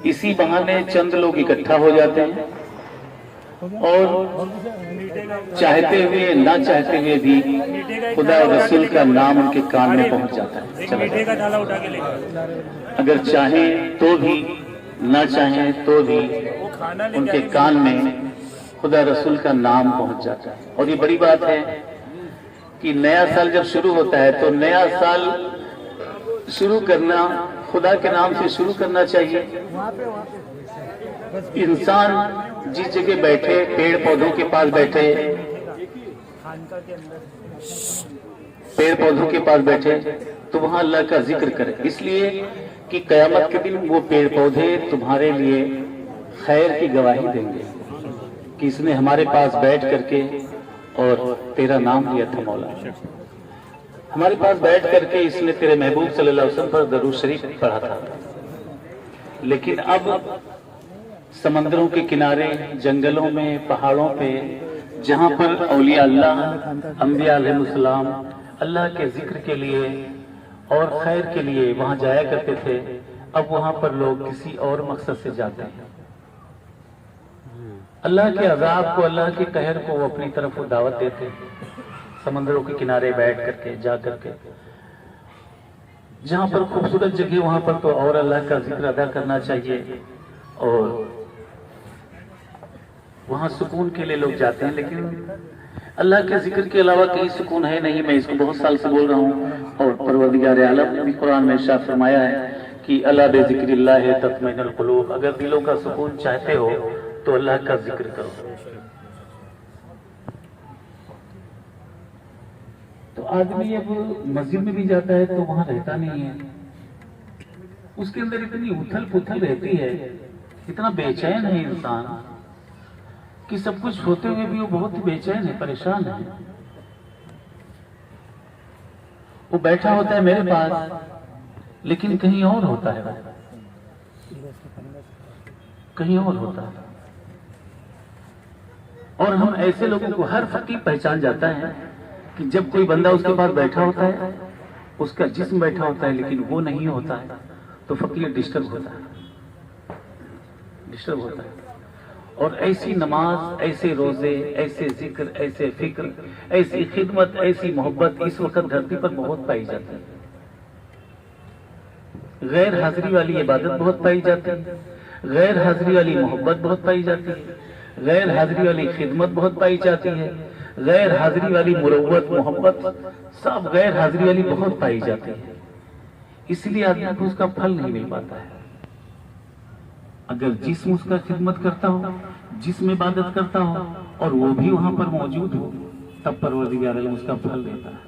इसी बहाने चंद लोग इकट्ठा हो जाते हैं और चाहते हुए ना चाहते हुए भी खुदा और रसूल का नाम उनके कान में पहुंच जाता है। अगर चाहें तो भी ना चाहें तो भी उनके कान में खुदा रसूल का नाम पहुंच जाता है। और ये बड़ी बात है कि नया साल जब शुरू होता है तो नया साल शुरू करना खुदा के नाम से शुरू करना चाहिए। इंसान जिस जगह बैठे, पेड़ पौधों के पास बैठे, पेड़ पौधों के पास बैठे तो वहां अल्लाह का जिक्र करे, इसलिए कि कयामत के दिन वो पेड़ पौधे तुम्हारे लिए खैर की गवाही देंगे कि इसने हमारे पास बैठ करके और तेरा नाम लिया था मौला, हमारे पास बैठ करके इसने तेरे महबूब सल्लल्लाहु अलैहि वसल्लम पर दरूद शरीफ पढ़ा था। लेकिन अब समंदरों के किनारे, जंगलों में, पहाड़ों पे, जहां पर औलिया अल्लाह, अंबिया अलैहिस्सलाम अल्लाह के जिक्र के लिए और खैर के लिए वहां जाया करते थे, अब वहां पर लोग किसी और मकसद से जाते हैं। अल्लाह के अजाब को, अल्लाह के कहर को वो अपनी तरफ वो दावत देते हैं। समंदरों के किनारे बैठ करके, जा करके, जहां पर खूबसूरत जगह वहां पर तो और अल्लाह का जिक्र अदा करना चाहिए और वहां सुकून के लिए लोग जाते हैं। लेकिन अल्लाह के जिक्र के अलावा कहीं सुकून है नहीं। मैं इसको बहुत साल से बोल रहा हूँ और परवरदिगार आलम ने भी कुरान में इरशाद फरमाया है कि अला बिज़िक्रिल्लाह तत्मइनुल कुलूब, अगर दिलों का सुकून चाहते हो तो अल्लाह का जिक्र करो। तो आदमी अब मस्जिद में भी जाता है तो वहां रहता नहीं है, उसके अंदर इतनी उथल पुथल रहती है, इतना बेचैन है इंसान कि सब कुछ होते हुए भी वो बहुत ही बेचैन है, परेशान है। वो बैठा होता है मेरे पास लेकिन कहीं और होता है, कहीं और होता है। और हम ऐसे लोगों को हर फकीर पहचान जाता है कि जब कोई बंदा उसके पास बैठा होता है, उसका जिस्म बैठा होता है लेकिन वो नहीं होता है, तो फकीर डिस्टर्ब होता है, डिस्टर्ब होता है। और ऐसी नमाज, ऐसे रोजे, ऐसे जिक्र, ऐसे फिक्र, ऐसी खिदमत, ऐसी मोहब्बत इस वक्त धरती पर बहुत पाई जाती है। गैर हाजिरी वाली इबादत बहुत पाई जाती है, गैर हाजिरी वाली मोहब्बत बहुत पाई जाती है, गैर हाजिरी वाली खिदमत बहुत पाई जाती है, गैर हाजिरी वाली मुरव्वत, मोहब्बत सब गैर हाजिरी वाली बहुत पाई जाती है। इसलिए आदमी को उसका फल नहीं मिल पाता है। अगर जिस्म उसका खिदमत करता हो, जिस्म इबादत करता हो और वो भी वहां पर मौजूद हो, तब परवरदिगार आलम उसका फल देता है।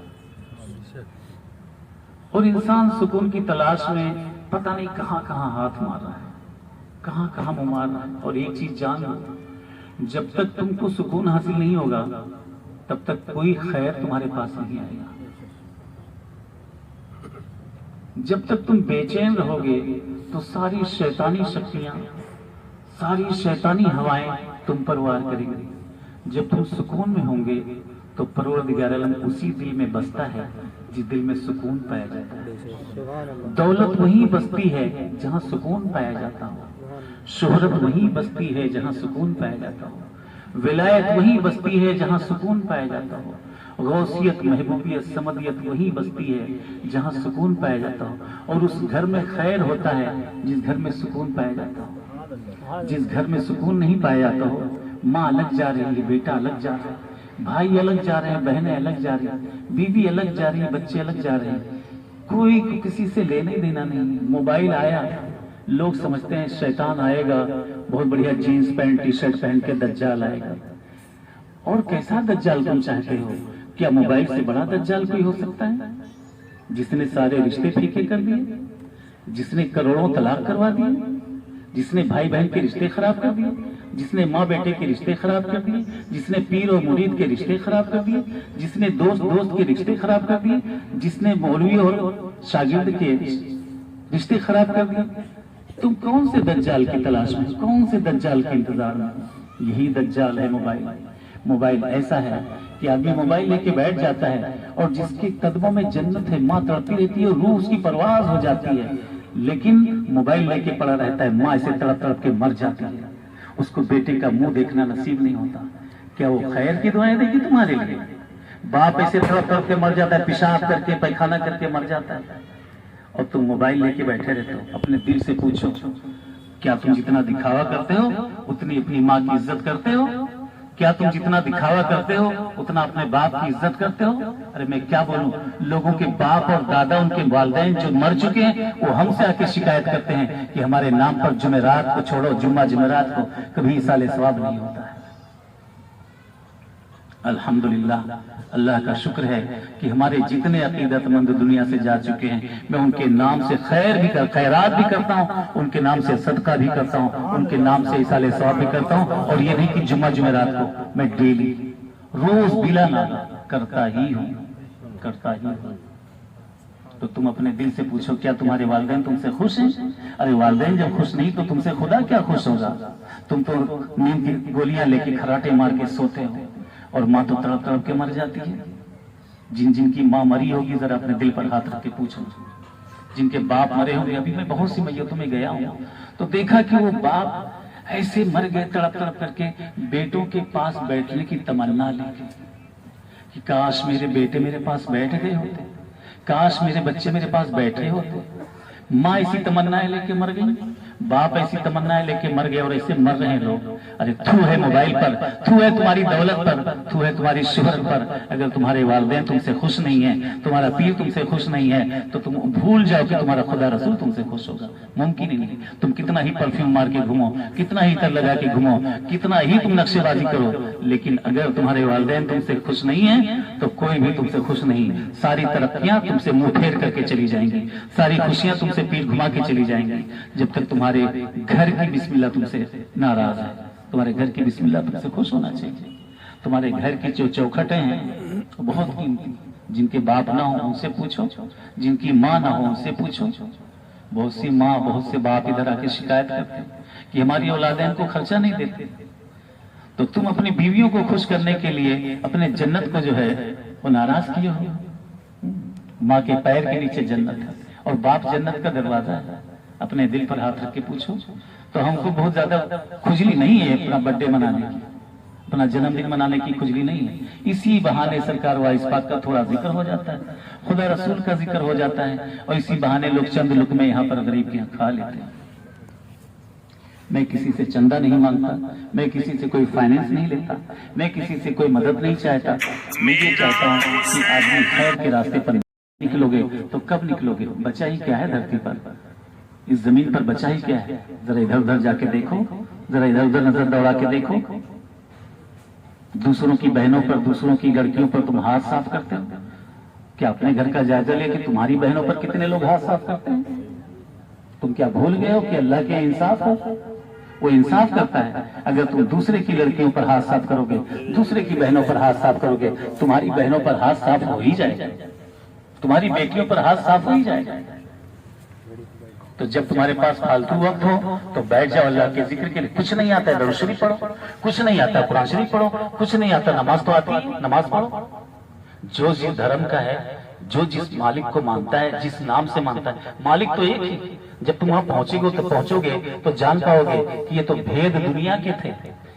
और इंसान सुकून की तलाश में पता नहीं कहां कहां हाथ मार रहा है, कहां कहां मुंह मार रहा है। और एक चीज जान लो, जब तक तुमको सुकून हासिल नहीं होगा तब तक कोई खैर तुम्हारे पास नहीं आएगा। जब तक तुम बेचैन रहोगे तो सारी शैतानी शक्तियां, सारी शैतानी हवाएं तुम पर वार करेंगी। जब तुम सुकून में होंगे तो परवरदिगार आलम उसी दिल में बसता है जिस दिल में सुकून पाया जाता है। दौलत वहीं बसती है जहां सुकून पाया जाता हो, शोहरत वहीं बसती है जहां सुकून पाया जाता हो, विलायत वहीं बसती है जहां सुकून पाया जाता हो, गौसियत, महबूबियत, समदियत वहीं बसती है जहां सुकून पाया जाता हो। और उस घर में खैर होता है जिस घर में सुकून पाया जाता हो। जिस घर में सुकून नहीं पाया जाता हो, माँ अलग जा रही है, बेटा अलग जा रहा है, भाई अलग जा रहे हैं, बहनें अलग जा रही हैं, बीवी अलग जा रही है, बच्चे अलग जा रहे हैं, कोई किसी से लेने देना नहीं। मोबाइल आया, लोग समझते हैं शैतान आएगा, बहुत बढ़िया जीन्स पैंट टी शर्ट पहन के दज्जाल आएगा। और कैसा दज्जाल तुम चाहते हो? क्या मोबाइल से बड़ा दज्जाल कोई हो सकता है? जिसने सारे रिश्ते फीके कर दिए, जिसने करोड़ों तलाक करवा दिए, जिसने भाई बहन के रिश्ते खराब कर दिए, जिसने माँ बेटे के रिश्ते खराब कर दिए, जिसने पीर और मुरीद के रिश्ते खराब कर दिए, जिसने दोस्त दोस्त के रिश्ते खराब कर दिए, जिसने मौलवी और शागिर्द के रिश्ते खराब कर दिए। तुम कौन से दज्जाल की तलाश में, कौन से दज्जाल के इंतजार में? यही दज्जाल है मोबाइल। मोबाइल ऐसा है कि आदमी मोबाइल लेके बैठ जाता है और जिसके कदमों में जन्नत है, माँ तड़पती रहती है और रूह उसकी परवाज हो जाती है, लेकिन मोबाइल लेके पड़ा रहता है, माँ इसे तड़प तड़प के मर जाती है, उसको बेटे का मुंह देखना नसीब नहीं होता। क्या वो खैर की दुआएं देगी तुम्हारे लिए? बाप ऐसे तड़प तड़प के मर जाता है, पेशाब करके पैखाना करके मर जाता है, और तुम मोबाइल लेके बैठे रहते हो। अपने दिल से पूछो, क्या तुम जितना दिखावा करते हो उतनी अपनी माँ की इज्जत करते हो? क्या तुम जितना दिखावा करते हो उतना अपने बाप की इज्जत करते हो? अरे मैं क्या बोलूं, लोगों के बाप और दादा, उनके वालिदैन जो मर चुके हैं, वो हमसे आके शिकायत करते हैं कि हमारे नाम पर जुमेरात को छोड़ो, जुम्मा जुमेरात को कभी साले सवाब नहीं होता है। अल्हम्दुलिल्लाह, अल्लाह का शुक्र है कि हमारे जितने अकीदतमंद दुनिया से जा चुके हैं, मैं उनके नाम से खैरात भी करता हूँ, उनके नाम से सदका भी करता हूँ, उनके नाम से इसाले सवाब भी करता हूँ। और ये नहीं कि जुम्मा जुमेरात को, मैं डेली रोज बिला ना करता ही हूँ। तो तुम अपने दिल से पूछो, क्या तुम्हारे वालिदैन तुमसे खुश हैं? अरे वालिदैन जब खुश नहीं तो तुमसे खुदा क्या खुश होगा? तुम तो नींद की गोलियां लेके खराटे मार के सोते हो और माँ तो तड़प तड़प के मर जाती है। जिनकी माँ मरी होगी जरा अपने दिल पर हाथ रख के पूछो, जिनके बाप मरे होंगे। अभी मैं बहुत सी मैयतों में गया हूँ तो देखा कि वो बाप ऐसे मर गए तड़प तड़प करके, बेटों के पास बैठने की तमन्ना लेके कि काश मेरे बेटे मेरे पास बैठ गए होते, काश मेरे बच्चे मेरे पास बैठे होते। माँ ऐसी तमन्नाएं लेके मर गई, बाप ऐसी तमन्नाएं लेके मर गए, और ऐसे मर रहे हैं लोग। अरे थू है मोबाइल पर, थू है तुम्हारी दौलत पर, थू है तुम्हारी शोहरत पर। अगर तुम्हारे वालिदैन तुमसे खुश नहीं है, तुम्हारा पीर तुमसे खुश नहीं है, तो तुम भूल जाओ कि तुम्हारा खुदा रसूल तुमसे खुश होगा। मुमकिन ही नहीं। तुम कितना ही परफ्यूम मार के घूमो, कितना ही तर लगा के घूमो, कितना ही तुम नक्शेबाजी करो, लेकिन अगर तुम्हारे वालिदैन तुमसे खुश नहीं है तो कोई भी तुमसे खुश नहीं। सारी तरक्कियां तुमसे मुंह फेर करके चली जाएंगी, सारी खुशियां तुमसे पीठ घुमा के चली जाएंगी, जब तक तुम्हारे घर की बिस्मिल्लाह तुमसे नाराज है। तुम्हारे घर की बिस्मिल्लाह तुमसे खुश होना चाहिए। तुम्हारे घर की जो चौखटें हैं वो बहुत कीमती, जिनके बाप ना हो उनसे पूछो, जिनकी माँ ना हो उनसे पूछो। बहुत सी माँ, बहुत से बाप इधर आके शिकायत करते हैं कि हमारी औलादैन को खर्चा नहीं देते। तो तुम अपनी बीवियों को खुश करने के लिए अपने जन्नत को जो है वो नाराज किए हो। माँ के पैर के नीचे जन्नत है और बाप जन्नत का दरवाजा है। अपने दिल पर हाथ रख के पूछो। तो हमको बहुत ज्यादा खुजली नहीं है अपना बर्थडे मनाने की, अपना जन्मदिन मनाने की खुजली नहीं है। इसी बहाने सरकार व इस बात का थोड़ा जिक्र हो जाता है, खुदा रसूल का जिक्र हो जाता है, और इसी बहाने लोग चंद लुकमे यहाँ पर गरीब के यहाँ खा लेते हैं। मैं किसी से चंदा नहीं मांगता, मैं किसी से कोई फाइनेंस नहीं लेता, मैं किसी से कोई मदद नहीं चाहता। मैं ये चाहता हूँ कि आदमी खैर के रास्ते पर निकलोगे तो कब निकलोगे? बचा ही क्या है धरती पर, इस जमीन पर बचा ही क्या है? जरा इधर उधर जाके देखो, जरा इधर उधर नजर दौड़ा के देखो। दूसरों की बहनों पर, दूसरों की लड़कियों पर तुम हाथ साफ करते हो क्या? अपने घर का जायजा ले कि तुम्हारी बहनों पर कितने लोग हाथ साफ करते हैं? तुम क्या भूल गए हो कि अल्लाह के इंसाफ है? वो इंसाफ करता है। अगर तुम दूसरे की लड़कियों पर हाथ साफ करोगे, दूसरे की बहनों पर हाथ साफ करोगे, तुम्हारी बहनों पर हाथ साफ हो ही जाएगा, तुम्हारी बेटियों पर हाथ साफ हो ही जाएगा। तो जब तुम्हारे पास फालतू वक्त हो तो बैठ जाओ अल्लाह के जिक्र के लिए। कुछ नहीं आता है दरूद शरीफ पढ़ो, कुछ नहीं आता कुरान शरीफ पढ़ो, कुछ नहीं आता नमाज तो आती है, नमाज पढ़ो। जो जिस धर्म का है, जो जिस मालिक को मानता है, जिस नाम से मानता है, मालिक तो एक ही। जब तुम वहां पहुंचोगे तो जान पाओगे कि ये तो भेद दुनिया के थे,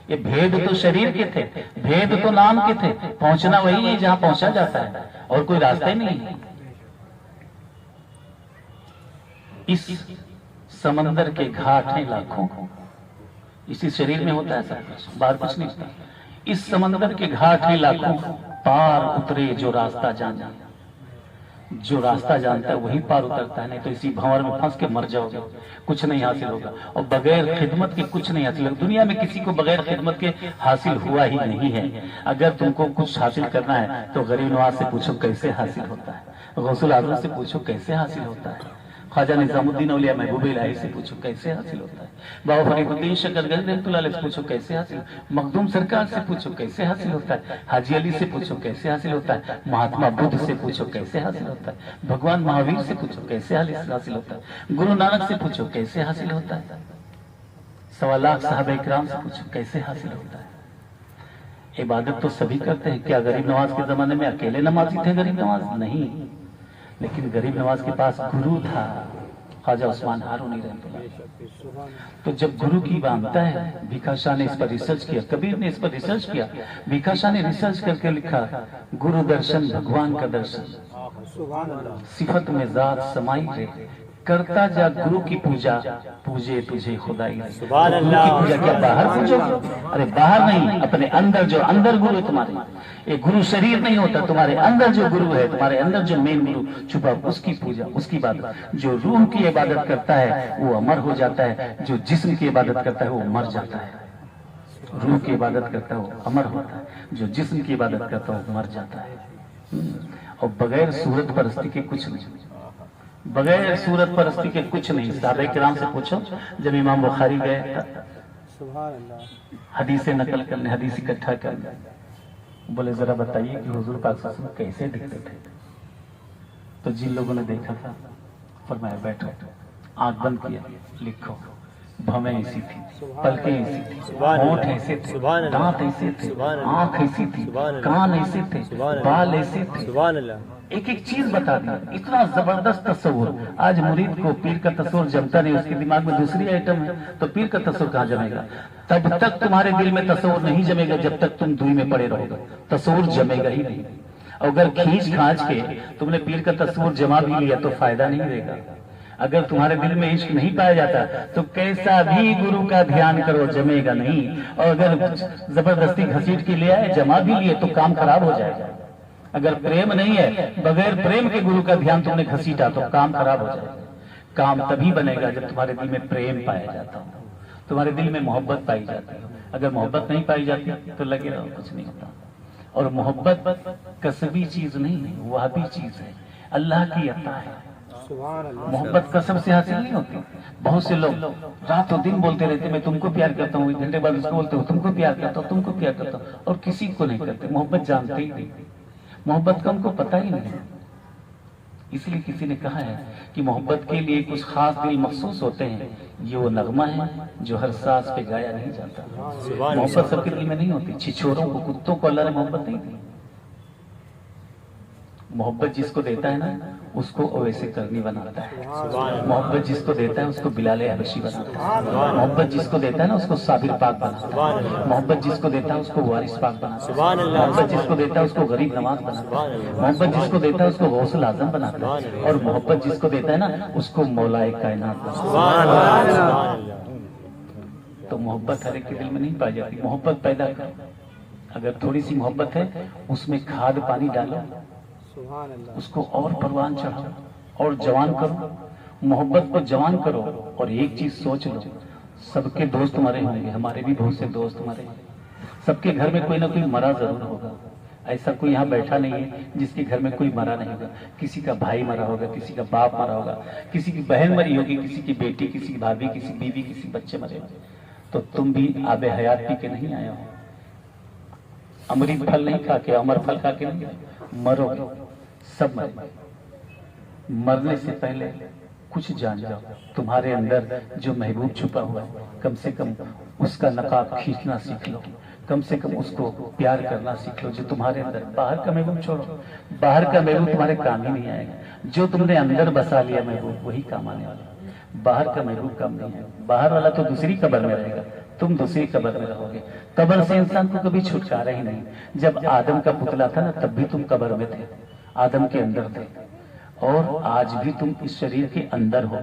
ये भेद तो शरीर के थे, भेद तो नाम के थे। पहुंचना वही है जहां पहुंचा जाता है, और कोई रास्ता ही नहीं है। इस समंदर के घाट हैं लाखों, इसी शरीर में होता है सब कुछ, बाहर कुछ नहीं होता। इस समंदर के घाट हैं लाखों, पार उतरे जो रास्ता जाना। जो रास्ता जानता है वही पार उतरता है, नहीं तो इसी भंवर में फंस के मर जाओगे, कुछ नहीं हासिल होगा। और बगैर खिदमत के कुछ नहीं हासिल होगा। दुनिया में किसी को बगैर खिदमत के हासिल हुआ ही नहीं है। अगर तुमको कुछ हासिल करना है तो गरीब नवाज से पूछो कैसे हासिल होता है, गौसुल आजम से पूछो कैसे हासिल होता है, ख्वाजा निजामुद्दीन औलिया महबूब इलाही से पूछो कैसे हासिल होता है, बाबा फरीदुद्दीन शकरगंज रहमतुल्लाह अलैह से पूछो कैसे हासिल, मखदूम सरकार से पूछो कैसे हासिल होता है, हाजी अली से पूछो कैसे हासिल होता है, महात्मा बुद्ध से पूछो कैसे हासिल होता है, भगवान महावीर से पूछो कैसे हासिल होता है, गुरु नानक से पूछो कैसे हासिल होता है, 1.25 लाख साहबा इकराम से पूछो कैसे हासिल होता है। इबादत तो सभी करते हैं। क्या गरीब नवाज के जमाने में अकेले नमाजी थे गरीब नवाज? नहीं, लेकिन गरीब नवाज के पास गुरु था, ख्वाजा उस्मान हारूनी रहमतुल्लाह। तो जब गुरु की मानता है, भिखा शाह ने इस पर रिसर्च किया, कबीर ने इस पर रिसर्च किया, भिखा शाह ने रिसर्च करके लिखा, गुरु दर्शन भगवान का दर्शन, सिफत में जात समाई रे, करता जा गुरु की पूजा, पूजे तुझे खुदाई। गुरु की पूजा क्या बाहर पूजोगे? अरे बाहर नहीं, अपने अंदर, जो अंदर गुरु है तुम्हारे, ये गुरु शरीर नहीं होता, तुम्हारे अंदर जो गुरु है, तुम्हारे अंदर जो मेन गुरु छुपा, उसकी पूजा, उसकी इबादत। जो रूह की इबादत करता है वो अमर हो जाता है, जो जिस्म की इबादत करता है वो मर जाता है। रूह की इबादत करता है वो अमर होता है, जो जिस्म की इबादत करता है वो मर जाता है। और बगैर सूरत परस्ती के कुछ नहीं, बगैर सूरत परस्ती के कुछ नहीं। साहबे किराम से पूछो, जब इमाम बुखारी गए हदीसें नकल करने, हदीस इकट्ठा करने, बोले जरा बताइए कि हुजूर पाक सल्लल्लाहु अलैहि वसल्लम कैसे दिखते थे? तो जिन लोगों ने देखा था फरमाया बैठो, आंख बंद किया, लिखो, भवें ऐसी थी, पलकें ऐसी थी, होंठ ऐसे थे, दांत ऐसे थे, आंख ऐसी थी, कान ऐसे थे, बाल ऐसे थे, एक एक चीज बता दी। इतना जबरदस्त तस्वुर। आज मुरीद को पीर का तस्वुर जमता नहीं, उसके दिमाग में दूसरी आइटम है, तो पीर का तस्वुर कहाँ जमेगा? तब तक तुम्हारे दिल में तस्वुर नहीं जमेगा जब तक तुम दुई में पड़े रहोगे, तस्वुर जमेगा ही नहीं। अगर खींच खांच के तुमने पीर का तस्वुर जमा भी लिया तो फायदा नहीं रहेगा। अगर तुम्हारे दिल में इश्क नहीं पाया जाता तो कैसा भी गुरु का ध्यान करो जमेगा नहीं। और अगर जबरदस्ती घसीट के ले आए, जमा भी लिए, तो काम खराब हो जाएगा। अगर प्रेम नहीं है, बगैर प्रेम के गुरु का ध्यान तुमने घसीटा तो काम खराब हो जाएगा। काम तभी बनेगा जब तुम्हारे दिल में प्रेम पाया जाता हो, तुम्हारे दिल में मोहब्बत पाई जाती है। अगर मोहब्बत नहीं पाई जाती तो लगे रहो, कुछ नहीं होता। और मोहब्बत कसबी चीज नहीं है, वाहबी चीज है, अल्लाह की अता है। मोहब्बत कसब से हासिल नहीं होती। बहुत से लोग रातों दिन बोलते रहते मैं तुमको प्यार करता हूँ, एक घंटे बाद उसको बोलते हो तुमको प्यार करता हूँ, तुमको प्यार करता हूँ, और किसी को नहीं करते। मोहब्बत जानते ही नहीं, मोहब्बत का उनको पता ही नहीं। इसलिए किसी ने कहा है कि मोहब्बत के लिए कुछ खास दिल मखसूस होते हैं, ये वो नगमा है जो हर सांस पे गाया नहीं जाता। मोहब्बत सबके दिल में नहीं होती। छिछोरों को, कुत्तों को अल्लाह ने मोहब्बत नहीं दी। मोहब्बत जिसको देता है ना उसको ओवैसे करनी बनाता है। मोहब्बत जिसको देता है उसको बिलाले हबशी बनाता है। मोहब्बत जिसको देता है ना उसको साबिर पाक बनाता है। मोहब्बत जिसको देता है उसको वारिस पाक बनाता है। मोहब्बत जिसको देता है उसको गरीब नवाज बनाता है। मोहब्बत जिसको देता है उसको गौसुल आजम बनाता है। और मोहब्बत जिसको देता है ना उसको मौलाए कायनात बनाता है। तो मोहब्बत हर एक के दिल में नहीं पाई जाती। मोहब्बत पैदा करो, अगर थोड़ी सी मोहब्बत है उसमें खाद पानी डालो, उसको और परवान चढ़ाओ और जवान करो। मोहब्बत को जवान करो। और एक चीज सोच लो, सबके दोस्त तुम्हारे होंगे, हमारे भी बहुत से दोस्त हमारे। सबके घर में कोई ना कोई मरा जरूर होगा। ऐसा कोई यहाँ बैठा नहीं है जिसके घर में कोई मरा नहीं होगा। किसी का भाई मरा होगा, किसी का बाप मरा होगा, किसी की बहन मरी होगी, किसी की बेटी, किसी की भाभी, किसी की बीवी, किसी बच्चे मरे होंगे। तो तुम भी आबे हयात पी के नहीं आए हो, अमृत फल नहीं खा के, अमर फल खा के नहीं मरोगे। सब मरे। मरने से पहले कुछ जान जाओ, तुम्हारे अंदर जो महबूब छुपा हुआ है कम से कम उसका नकाब खींचना सीख लो, कम से कम उसको प्यार करना सीख लो जो तुम्हारे अंदर। बाहर का महबूब छोड़ो, बाहर का महबूब तुम्हारे काम ही नहीं आएगा। जो तुमने अंदर बसा लिया महबूब वही काम आने वाला। बाहर का महबूब काम नहीं है। बाहर वाला तो दूसरी कब्र में रहेगा, तुम दूसरी कब्र में रहोगे। कब्र से इंसान को कभी छुटकारा ही नहीं। जब आदम का पुतला था ना तब भी तुम कब्र में थे, आदम के अंदर थे, और आज भी तुम इस शरीर के अंदर हो।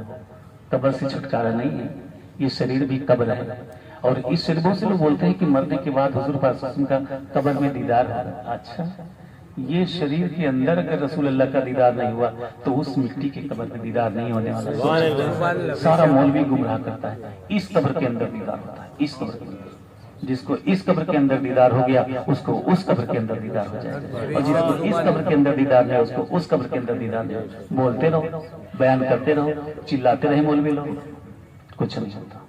कब्र से छुटकारा नहीं है, ये शरीर भी कब्र है। और इस शरीरों से लोग बोलते हैं कि मरने के बाद हुजूर पाक का कब्र में दीदार है। अच्छा, ये शरीर के अंदर अगर रसूल अल्लाह का दीदार नहीं हुआ तो उस मिट्टी के कब्र में दीदार नहीं होने वाला। सारा मौलवी गुमराह करता है। इस कब्र के अंदर दीदार होता है, इस कब्र के अंदर। जिसको इस कब्र के अंदर दीदार हो गया उसको उस कब्र के अंदर दीदार हो जाएगा, और जिसको इस कब्र के अंदर दीदार नहीं उसको उस कब्र के अंदर दीदार नहीं। बोलते रहो, बयान करते रहो, चिल्लाते रहे मौलवी लोग, कुछ नहीं होता।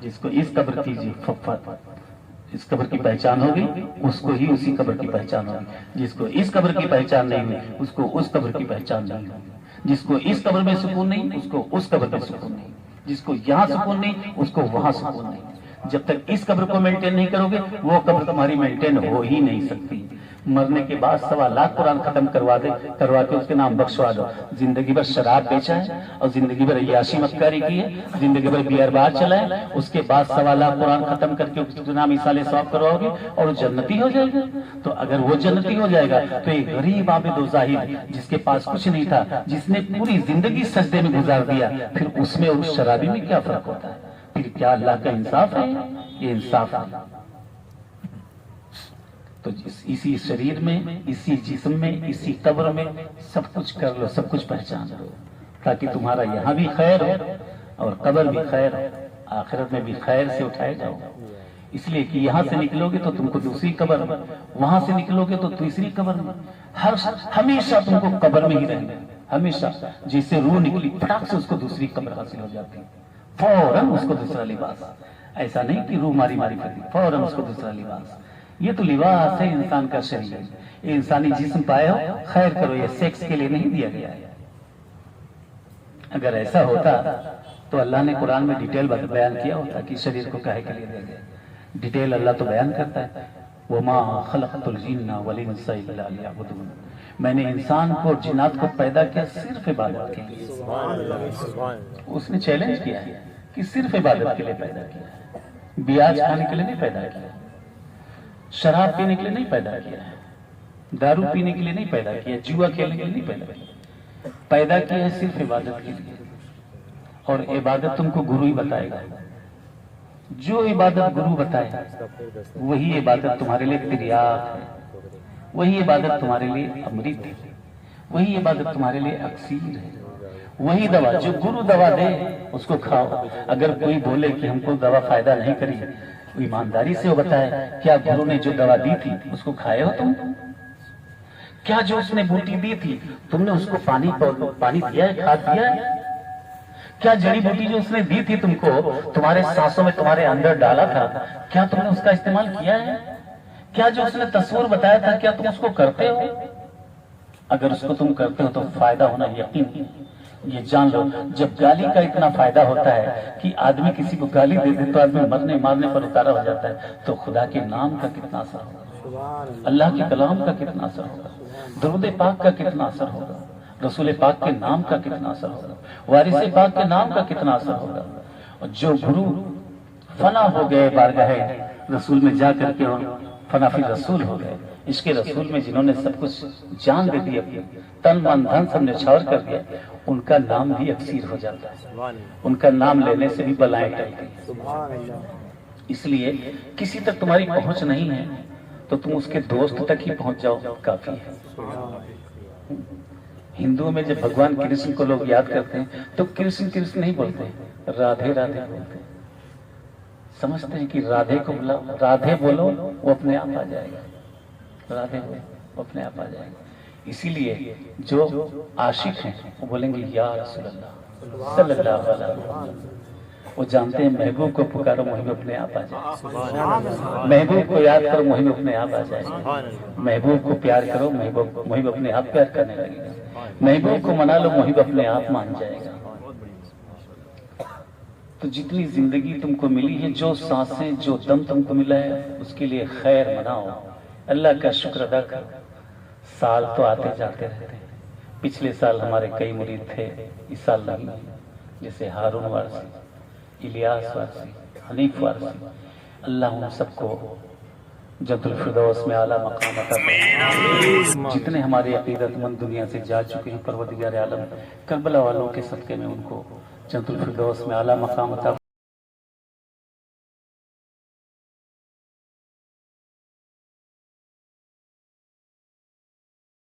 जिसको इस कब्र की इस कब्र की पहचान होगी उसको ही उसी कब्र की पहचान होगी। जिसको इस कब्र की पहचान नहीं हुई उसको उस कब्र की पहचान नहीं होगी। जिसको इस कब्र में सुकून नहीं उसको उस कब्र में सुकून नहीं। जिसको यहाँ सुकून नहीं उसको वहां सुकून नहीं। جب تک اس قبر کو مینٹین نہیں کرو گے وہ قبر تمہاری مینٹین ہو ہی نہیں سکتی. مرنے کے بعد 1.25 قرآن ختم کروا کے اس کے نام بخشوا دو. زندگی بھر شراب بیچا ہے اور زندگی بھر عیاشی مکاری کی ہے, زندگی بھر بیئر بار چلا ہے, اس کے بعد 1.25 قرآن ختم کر کے اس کے نام ایصال ثواب کرواؤ گے اور جنتی ہو جائے گا. تو اگر وہ جنتی ہو جائے گا تو ایک غریب عابد و زاہد جس کے پاس کچھ نہیں تھا, جس نے پوری زندگی سجدے میں گزار دیا, پھر اس میں اور اس شرابی میں کیا فرق ہوتا ہے؟ پھر کیا اللہ کا انصاف ہے؟ یہ انصاف ہے. تو اسی شریر میں, اسی جسم میں, اسی قبر میں سب کچھ کر لو, سب کچھ پہچان لو, تاکہ تمہارا یہاں بھی خیر ہو اور قبر بھی خیر ہو, آخرت میں بھی خیر سے اٹھائے جاؤ. اس لیے کہ یہاں سے نکلو گے تو تم کو دوسری قبر میں, وہاں سے نکلو گے تو تیسری قبر میں, ہمیشہ تم کو قبر میں ہی رہنا, ہمیشہ. جیسے روح نکلی پھٹاک سے اس کو دوسری قبر حاصل ہو جاتی ہے, فوراً اس کو دوسرا لباس. ایسا نہیں کہ روح ماری ماری کرتی, فوراً اس کو دوسرا لباس. یہ تو لباس ہے انسان کا شریر. یہ انسانی جسم پائے ہو, خیر کرو, یہ سیکس کے لیے نہیں دیا گیا ہے. اگر ایسا ہوتا تو اللہ نے قرآن میں ڈیٹیل بیان کیا ہوتا کہ شریر کو کاہے کے لیے دیا گیا. ڈیٹیل اللہ تو بیان کرتا ہے, وَمَا خَلَقْتُ الْجِنَّ وَالْإِنسَ إِلَّا لِيَعْبُدُونِ. میں نے انسان کو اور جنات کو پیدا کیا صرف عبادت کے لیے. اس نے چیلنج کیا ہے کہ صرف عبادت کے لیے پیدا کیا ہے. بیاج کھانے کے لیے نہیں پیدا کیا, شراب پینے کے لیے نہیں پیدا کیا ہے, دارو پینے کے لیے نہیں پیدا کیا, جوا کھیلنے کے لیے نہیں پیدا کیا. پیدا کیا ہے صرف عبادت کے لیے. اور عبادت تم کو گرو ہی بتائے گا. جو عبادت گرو بتائے وہی عبادت تمہارے لیے تریاق ہے, وہی عبادت تمہارے لیے امرت ہے, وہی عبادت تمہارے لیے اکسیر ہے. وہی دوا جو گرو دوا دے اس کو کھاؤ. اگر کوئی بولے کہ ہم کو دوا فائدہ نہیں کری, ایمانداری سے وہ بتائے کیا گرو نے جو دوا دی تھی اس کو کھائے ہو تم؟ کیا جو اس نے بوٹی دی تھی تم نے اس کو پانی دیا ہے, کھاد دیا ہے؟ کیا جڑی بوٹی جو اس نے دی تھی تم کو, تمہارے سانسوں میں تمہارے اندر ڈالا تھا, کیا تم نے اس کا استعمال کیا ہے؟ کیا جو اس نے تصور بتایا تھا کیا تم اس کو کرتے ہو؟ اگر اس کو تم کرتے ہو تو فائدہ ہونا یقین. یہ جان لو, جب گالی کا اتنا فائدہ ہوتا ہے کہ آدمی کسی کو گالی دے دے تو آدمی مرنے مارنے پر اتارا ہو جاتا ہے, تو خدا کے نام کا کتنا اثر ہوگا, اللہ کے کلام کا کتنا اثر ہوگا, درود پاک کا کتنا اثر ہوگا, رسول پاک کے نام کا کتنا اثر ہوگا, وارث پاک کے نام کا کتنا اثر ہوگا. اور جو گرو فنا ہو گئے بارگاہ رسول میں جا کر کے اور فنا فی رسول ہو گئے, اس کے رسول میں جنہوں نے سب کچھ جان دے دی, اپنی تن من دھن سب نچھاور کر دیا, ان کا نام بھی اکسیر ہو جاتا ہے. ان کا نام لینے سے بھی بلائیں ٹلتی ہیں. اس لیے کسی تک تمہاری پہنچ نہیں ہے تو تم اس کے دوست تک ہی پہنچ جاؤ, کافی ہے. ہندوؤں میں جب بھگوان کرشن کو لوگ یاد کرتے ہیں تو کرشن کرشن نہیں بولتے, رادھے رادھے بولتے ہیں. سمجھتے ہیں کہ رادھے کو بولا, رادھے بولو وہ اپنے آپ آ جائے گا, رادھے بولو وہ اپنے آپ آ جائے گا. اسی لیے جو عاشق ہیں وہ بولیں گے یا رسول اللہ صلی اللہ علیہ وسلم. وہ جانتے ہیں محبوب کو پکارو محبوب اپنے آپ آ جائے, محبوب کو یاد کرو محبوب اپنے آپ آ جائے گا, محبوب کو پیار کرو محبوب اپنے آپ پیار کرنے لگے گا, محبوب کو منا لو محبوب اپنے آپ مان جائے گا. تو جتنی زندگی تم کو ملی ہے, جو سانسیں جو دم تم کو ملا ہے, اس کے لیے خیر مناؤ, اللہ کا شکر ادا کرو. سال تو آتے جاتے رہتے ہیں. پچھلے سال ہمارے کئی مرید تھے, اس سال نہیں, جیسے ہارون وارسی, الیاس وارسی, حنیف وارسی. اللہ ان سب کو جنت الفردوس میں اعلیٰ مقام عطا فرمائے. جتنے ہمارے عقیدت مند دنیا سے جا چکے ہیں, پروردگار عالم کربلا والوں کے صدقے میں ان کو جنت الفردوس میں اعلیٰ مقام عطا